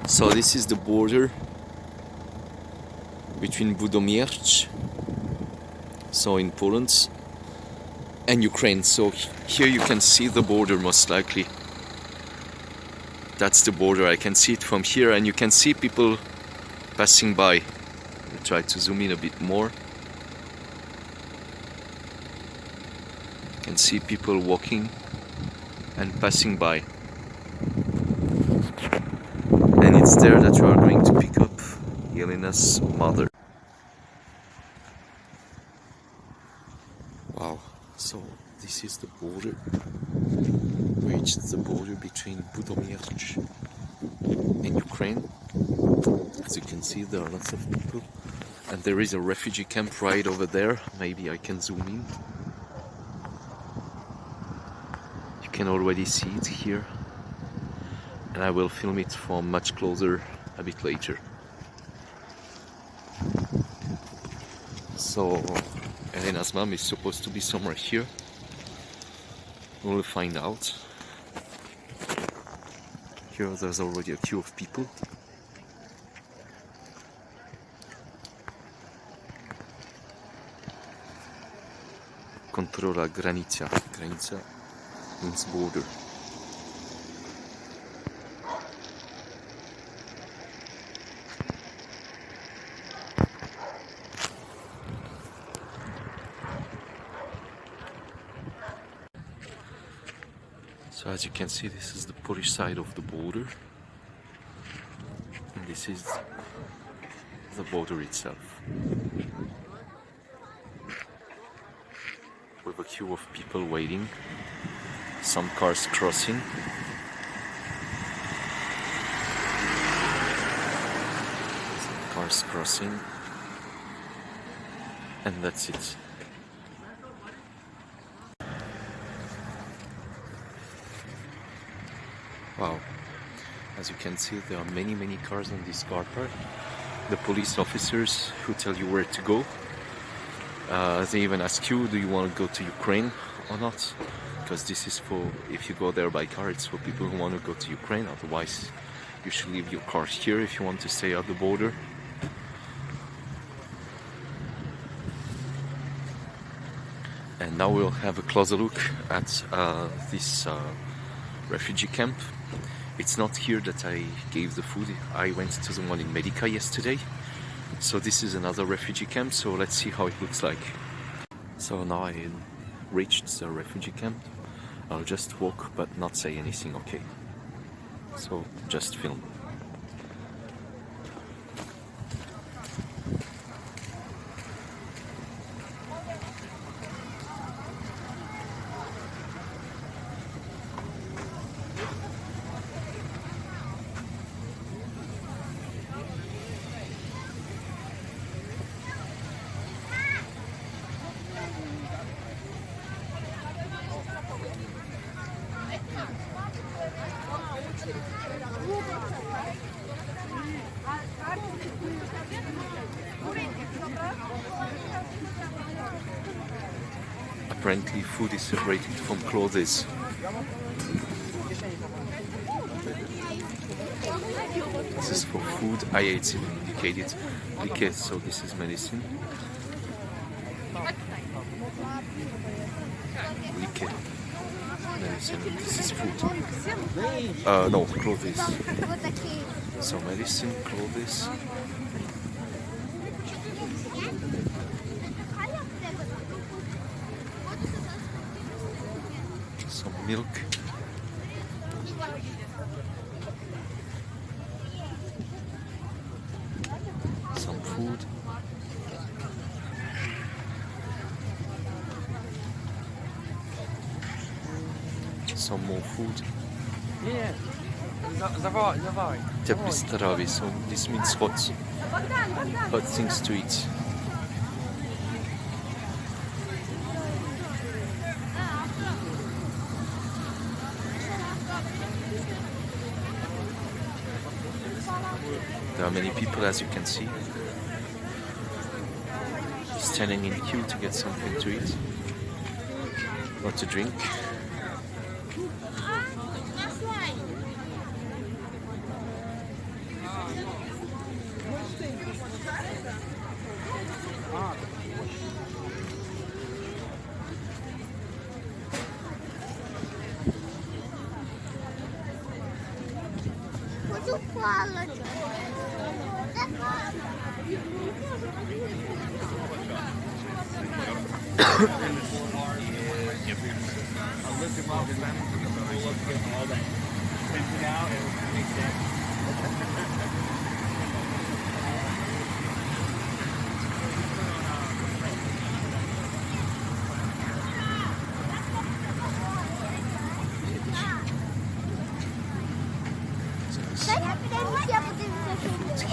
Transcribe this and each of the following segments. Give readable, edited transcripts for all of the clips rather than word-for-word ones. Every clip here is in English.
So this is the border between Budomierc, so in Poland, and Ukraine. So here you can see the border most likely. That's the border. I can see it from here, and you can see people passing by. I'll try to zoom in a bit more. You can see people walking and passing by. And it's there that we are going to pick up Yelena's mother. Wow, so this is the border. Reached the border between Budomierc and Ukraine. As you can see, there are lots of people. And there is a refugee camp right over there. Maybe I can zoom in. You can already see it here. And I will film it from much closer a bit later. So Elena's mom is supposed to be somewhere here. We'll find out. Here there's already a queue of people. Kontrola granica. Granica means border. So as you can see, this is the Polish side of the border, and this is the border itself, with a queue of people waiting, some cars crossing. Some cars crossing, and that's it. Wow, as you can see, there are many cars on this car park. The police officers who tell you where to go. They even ask you, do you want to go to Ukraine or not? Because this is for, if you go there by car, it's for people who want to go to Ukraine. Otherwise, you should leave your car here if you want to stay at the border. And now we'll have a closer look at this refugee camp. It's not here that I gave the food. I went to the one in Medica yesterday. So this is another refugee camp, so let's see how it looks like. So now I reached the refugee camp. I'll just walk but not say anything, okay? So just film. Apparently food is separated from clothes. This is for food. It's indicated liquid, so this is medicine. Liquid. Medicine. This is food. No, clothes. So medicine, clothes. Some milk. Some food. Some more food. Nie, zawaj. Tepli strawy, so this means hot things to eat. There are many people, as you can see, standing in queue to get something to eat or to drink.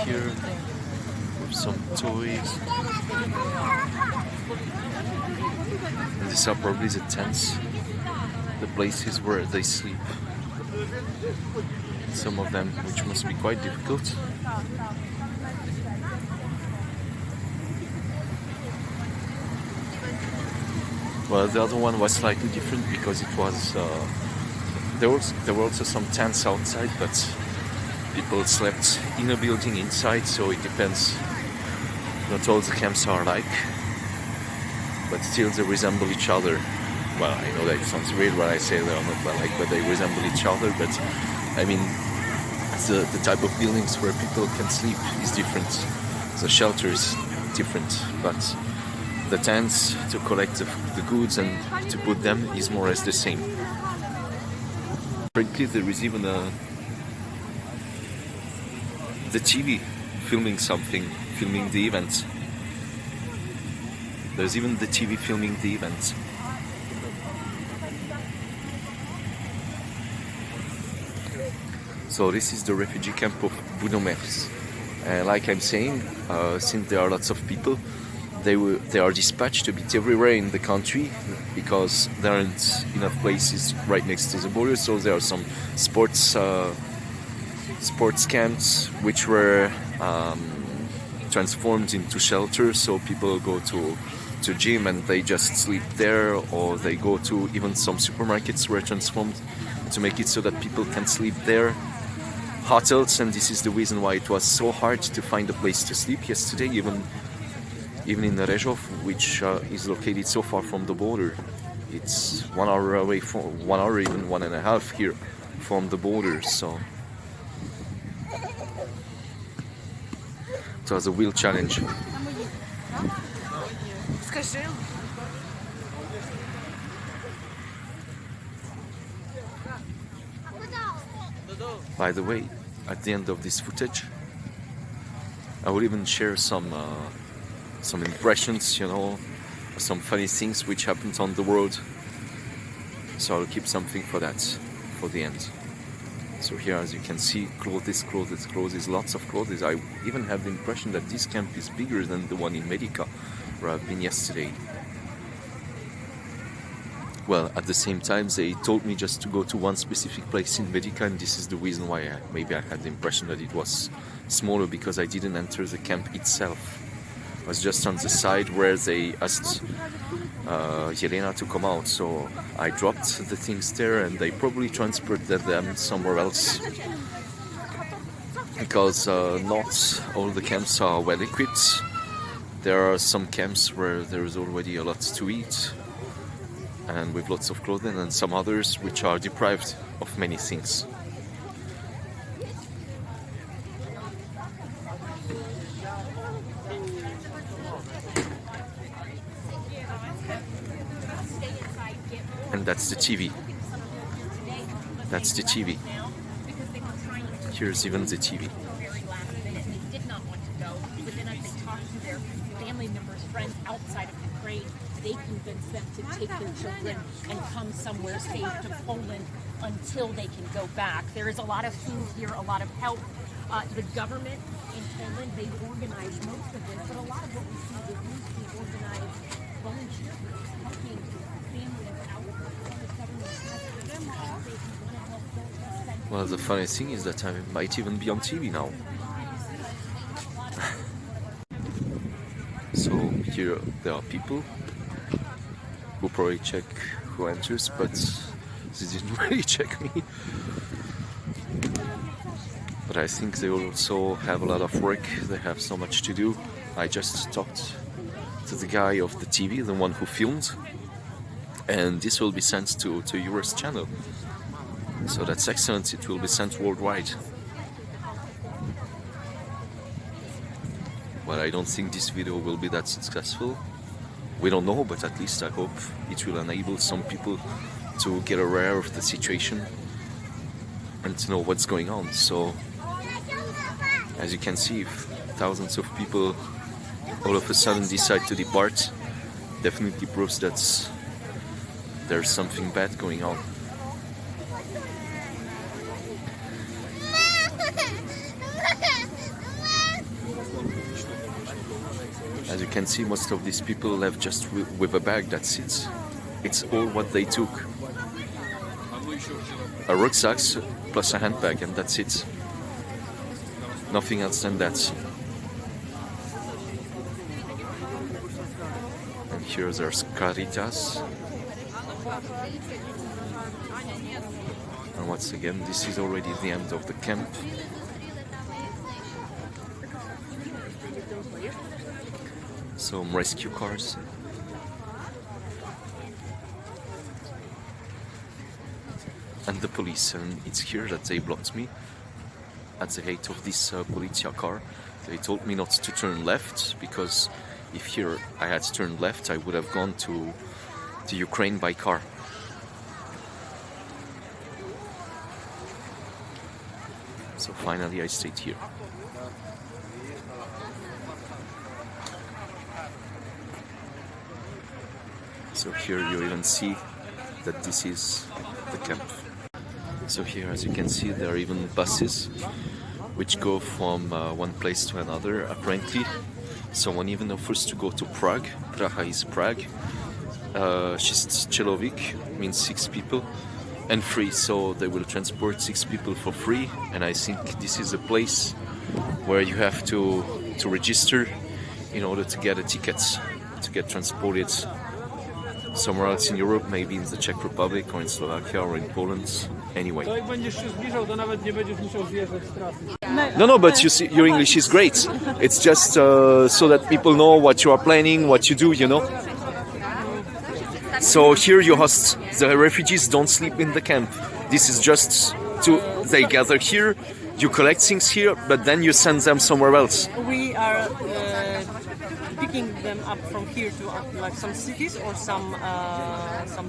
Here with some toys. And these are probably the tents, the places where they sleep. Some of them, which must be quite difficult. Well, the other one was slightly different because it was there were also some tents outside, but people slept in a building inside, so it depends. Not all the camps are alike, but still they resemble each other. Well, I know that it sounds weird when I say they are not alike, but they resemble each other. But I mean, the type of buildings where people can sleep is different. The shelter is different, but the tents to collect the goods and to put them is more or less the same. Apparently there is even the TV filming something, filming the event. There's even the TV filming the event. So this is the refugee camp of Budomierc. Like I'm saying, since there are lots of people, they are dispatched a bit everywhere in the country because there aren't enough places right next to the border. So there are some sports camps which were transformed into shelters. So people go to gym and they just sleep there, or they go to even some supermarkets were transformed to make it so that people can sleep there. Hotels, and this is the reason why it was so hard to find a place to sleep yesterday, even in Rezhov, which is located so far from the border. It's 1 hour away, from 1 hour, even 1.5 here from the border. So it was a real challenge. By the way, at the end of this footage, I will even share some impressions, some funny things which happened on the road. So I'll keep something for that, for the end. So here, as you can see, clothes, lots of clothes. I even have the impression that this camp is bigger than the one in Medica, where I've been yesterday. Well, at the same time, they told me just to go to one specific place in Medica, and this is the reason why maybe I had the impression that it was smaller, because I didn't enter the camp itself. I was just on the side where they asked Yelena to come out, so I dropped the things there and they probably transported them somewhere else, because not all the camps are well equipped. There are some camps where there is already a lot to eat and with lots of clothing, and some others which are deprived of many things. And that's the TV. That's the TV. Here's even the TV. They did not want to go, but then as they talked to their family members, friends outside of Ukraine, they convinced them to take their children and come somewhere safe to Poland until they can go back. There is a lot of food here, a lot of help. The government in Poland, they've organized most of this, but a lot of what we see is mostly organized volunteer groups helping families out. The government has Well, the funny thing is that I might even be on TV now. So here there are people who probably check who enters, but they didn't really check me. But I think they also have a lot of work, they have so much to do. I just talked to the guy of the TV, the one who filmed, and this will be sent to US channel. So that's excellent, it will be sent worldwide. But I don't think this video will be that successful. We don't know, but at least I hope it will enable some people to get aware of the situation and to know what's going on. So, as you can see, if thousands of people all of a sudden decide to depart, definitely proves that there's something bad going on. As you can see, most of these people left just with a bag, that's it. It's all what they took. A rucksack plus a handbag, and that's it. Nothing else than that. And here there's Caritas. And once again, this is already the end of the camp. Some rescue cars. And the police, and it's here that they blocked me at the gate of this policia car. They told me not to turn left, because if here I had turned left, I would have gone to the Ukraine by car. So finally I stayed here. So here you even see that this is the camp. So here, as you can see, there are even buses which go from one place to another. Apparently, someone even offers to go to Prague. Praha is Prague. Szelovic means 6 people and free. So they will transport 6 people for free. And I think this is a place where you have to register in order to get a ticket to get transported somewhere else in Europe, maybe in the Czech Republic or in Slovakia or in Poland. Anyway. No, but you see, your English is great. It's just so that people know what you are planning, what you do, you know. So here you host the refugees, don't sleep in the camp. This is just they gather here, you collect things here, but then you send them somewhere else. We are picking them up from here to like some cities or some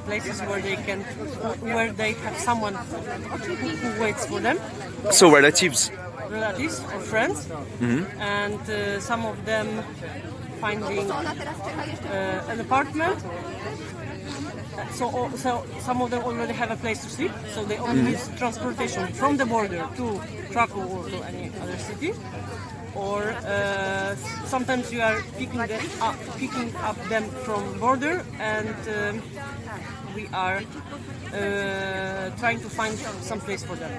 places where they have someone who waits for them. So relatives Or friends, and some of them finding an apartment. So some of them already have a place to sleep, so they only use transportation from the border to Krakow or to any other city. Or sometimes you are picking up them from border, and we are trying to find some place for them.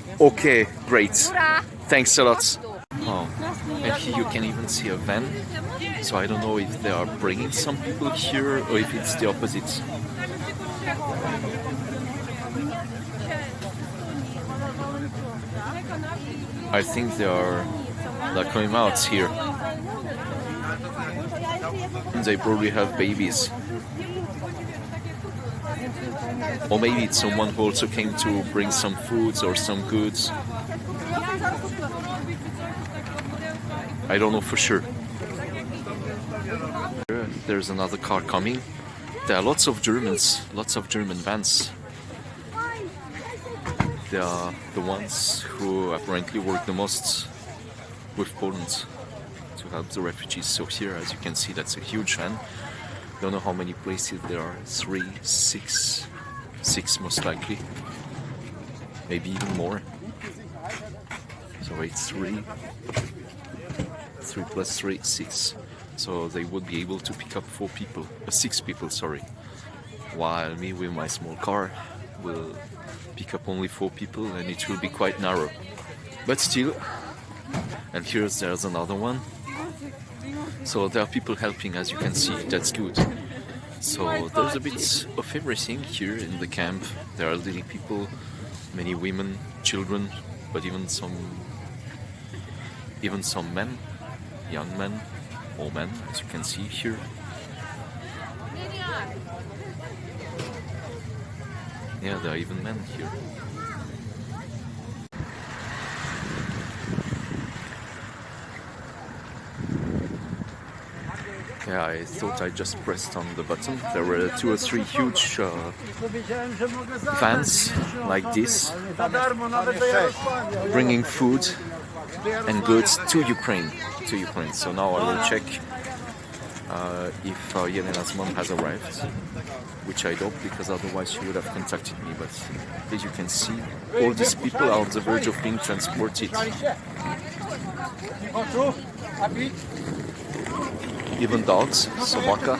Yes? Okay, great. Thanks a lot. Oh, and here you can even see a van. So I don't know if they are bringing some people here or if it's the opposite. I think they're coming out here. They probably have babies. Or maybe it's someone who also came to bring some foods or some goods. I don't know for sure. There's another car coming. There are lots of Germans, lots of German vans. They are the ones who apparently work the most with Poland to help the refugees. So here, as you can see, that's a huge van. Don't know how many places there are. 3, 6 most likely. Maybe even more. So it's 3 plus 3, 6. So they would be able to pick up 6 people, sorry. While me with my small car will pick up only 4 people, and it will be quite narrow. But still, and there's another one. So there are people helping, as you can see, that's good. So there's a bit of everything here in the camp. There are elderly people, many women, children, but even some men, young men, old men, as you can see here. Yeah, there are even men here. Yeah, I thought I just pressed on the button. There were 2 or 3 huge vans like this, bringing food and goods to Ukraine. So now I will check if Yelena's mom has arrived, which I don't, because otherwise she would have contacted me. But as you can see, all these people are on the verge of being transported. Even dogs, sobaka.